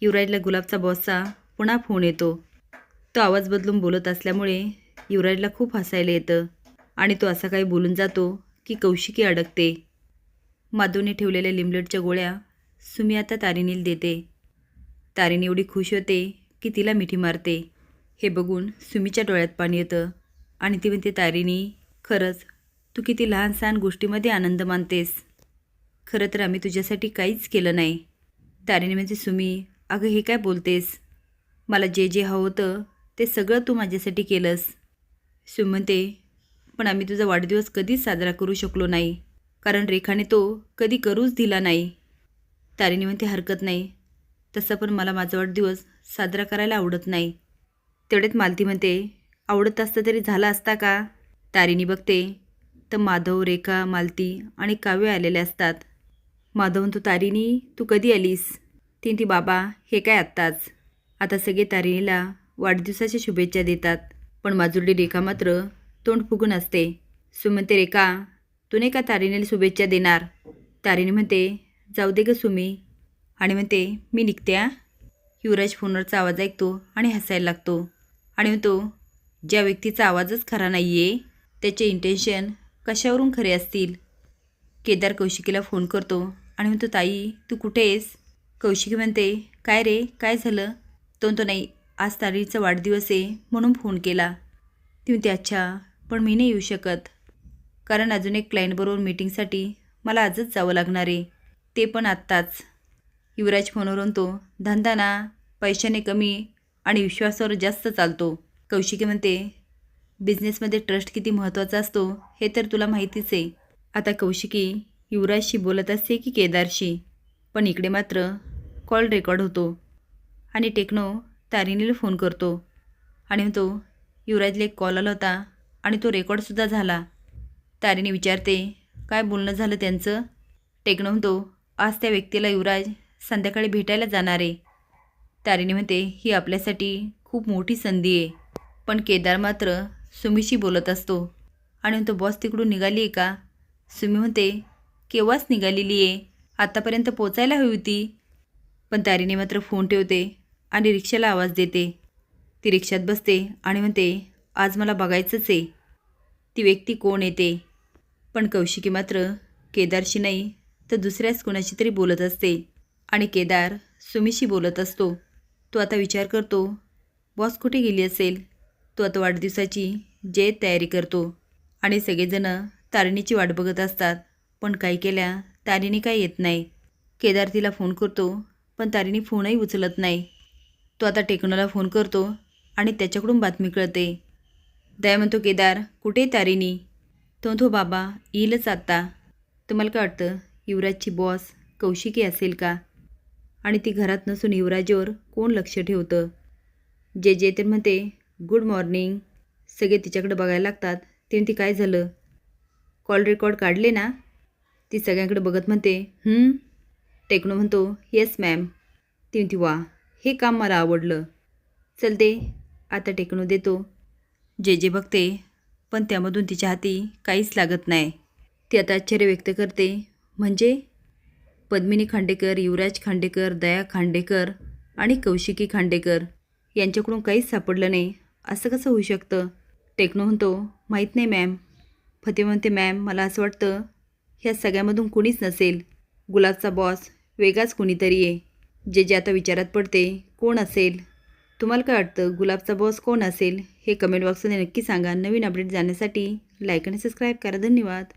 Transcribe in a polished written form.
युवराजला गुलाबचा बॉसचा पुन्हा फोन येतो. तो आवाज बदलून बोलत असल्यामुळे युवराजला खूप हसायला येतं आणि तो असा काही बोलून जातो की कौशिकी अडकते. माधवने ठेवलेल्या लिमलेटच्या गोळ्या सुमी आता तारिणीला देते. तारिणी एवढी खुश होते की तिला मिठी मारते. हे बघून सुमीच्या डोळ्यात पाणी येतं आणि ती म्हणते, तारिणी, खरंच तू किती लहान सहान गोष्टीमध्ये आनंद मानतेस. खरं तर आम्ही तुझ्यासाठी काहीच केलं नाही. तारिणी म्हणते, सुमी, अगं हे काय बोलतेस? मला जे जे हवं होतं ते सगळं तू माझ्यासाठी केलंस. सुमी म्हणते, पण आम्ही तुझा वाढदिवस कधीच साजरा करू शकलो नाही, कारण रेखाने तो कधी करूच दिला नाही. तारिणी म्हणते, हरकत नाही, तसं पण मला माझा वाढदिवस साजरा करायला आवडत नाही. तेवढ्यात मालती म्हणते, आवडत असतं तरी झाला असता का? तारिणी बघते तर माधव, रेखा, मालती आणि काव्य आलेले असतात. माधव म्हणतो, तारिणी, तू कधी आलीस? ती बाबा, हे काय आत्ताच. आता सगळे तारिणीला वाढदिवसाच्या शुभेच्छा देतात, पण माजुरडी रेखा मात्र तोंड फुगून असते. सुमी म्हणते, रेखा, तू नाही का तारिणीला शुभेच्छा देणार? तारिणी म्हणते, जाऊ दे ग सुमी, आणि म्हणते, मी निघते. युवराज फोनवरचा आवाज ऐकतो आणि हसायला लागतो आणि म्हणतो, ज्या व्यक्तीचा आवाजच खरा नाही आहे त्याचे इंटेन्शन कशावरून खरे असतील. केदार कौशिकीला फोन करतो आणि म्हणतो, ताई, तू कुठे आहेस? कौशिकी म्हणते, काय रे, काय झालं? तो म्हणतो, नाही, आज तारिणीचा वाढदिवस आहे म्हणून फोन केला. ती म्हणते, अच्छा, पण मी नाही येऊ शकत, कारण अजून एक क्लायंटबरोबर मीटिंगसाठी मला आजच जावं लागणार आहे, ते पण आत्ताच. युवराज फोनवर म्हणतो, धंदा ना पैशाने कमी आणि विश्वासावर जास्त चालतो. कौशिकी म्हणते, बिझनेसमध्ये ट्रस्ट किती महत्त्वाचा असतो हे तर तुला माहितीच आहे. आता कौशिकी युवराजशी बोलत असते की केदारशी, पण इकडे मात्र कॉल रेकॉर्ड होतो आणि टेक्नो तारिणीला फोन करतो आणि म्हणतो, युवराजला एक कॉल आला होता आणि तो रेकॉर्डसुद्धा झाला. तारिणी विचारते, काय बोलणं झालं त्यांचं? टेक्नो म्हणतो, आज त्या व्यक्तीला युवराज संध्याकाळी भेटायला जाणार आहे. तारिणी म्हणते, ही आपल्यासाठी खूप मोठी संधी आहे. पण केदार मात्र सुमीशी बोलत असतो आणि म्हणतो, बॉस तिकडून निघाली आहे का? सुमी म्हणते, केव्हाच निघालेली आहे, आतापर्यंत पोचायला हवी होती. पण तारिणी मात्र फोन ठेवते आणि रिक्षाला आवाज देते. ती रिक्षात बसते आणि म्हणते, आज मला बघायचंच आहे ती व्यक्ती कोण येते. पण कौशिकी मात्र केदारशी नाही तर दुसऱ्याच कोणाशी तरी बोलत असते आणि केदार सुमीशी बोलत असतो. तो आता विचार करतो, बॉस कुठे गेली असेल. तो आता वाढदिवसाची जय्यत तयारी करतो आणि सगळेजणं तारिणीची वाट बघत असतात, पण काही केल्या तारिणी काय येत नाही. केदार तिला फोन करतो, पण तारिणी फोनही उचलत नाही. तो आता टेक्नोला फोन करतो आणि त्याच्याकडून बातमी कळते. दया म्हणतो, केदार, कुठे तारिणी? तो म्हणतो, बाबा, येईलच आत्ता. तुम्हाला काय वाटतं, युवराजची बॉस कौशिकी असेल का? आणि ती घरात नसून युवराजवर कोण लक्ष ठेवतं? जे तर म्हणते, गुड मॉर्निंग. सगळे तिच्याकडे बघायला लागतात. ते म्हणते, काय झालं, कॉल रेकॉर्ड काढले ना? ती सगळ्यांकडे बघत म्हणते, टेक्नो म्हणतो, येस मॅम. ती म्हणते, वा, हे काम मला आवडलं, चल दे. आता टेक्नो देतो. जे बघते, पण त्यामधून तिच्या हाती काहीच लागत नाही. ती आता आश्चर्य व्यक्त करते, म्हणजे पद्मिनी खांडेकर, युवराज खांडेकर, दया खांडेकर आणि कौशिकी खांडेकर यांच्याकडून काहीच सापडलं नाही, असं कसं होऊ शकतं? टेक्नो म्हणतो, माहीत नाही मॅम. फते म्हणते, मॅम, मला असं वाटतं ह्या सगळ्यामधून कुणीच नसेल, गुलाबचा बॉस वेगळाच कुणीतरी आहे. जे आता विचारात पडते, कोण असेल? तुम्हाला काय वाटतं, गुलाबचा बॉस कोण असेल? हे कमेंट बॉक्समध्ये नक्की सांगा. नवीन अपडेट जाण्यासाठी लाईक आणि सबस्क्राईब करा. धन्यवाद.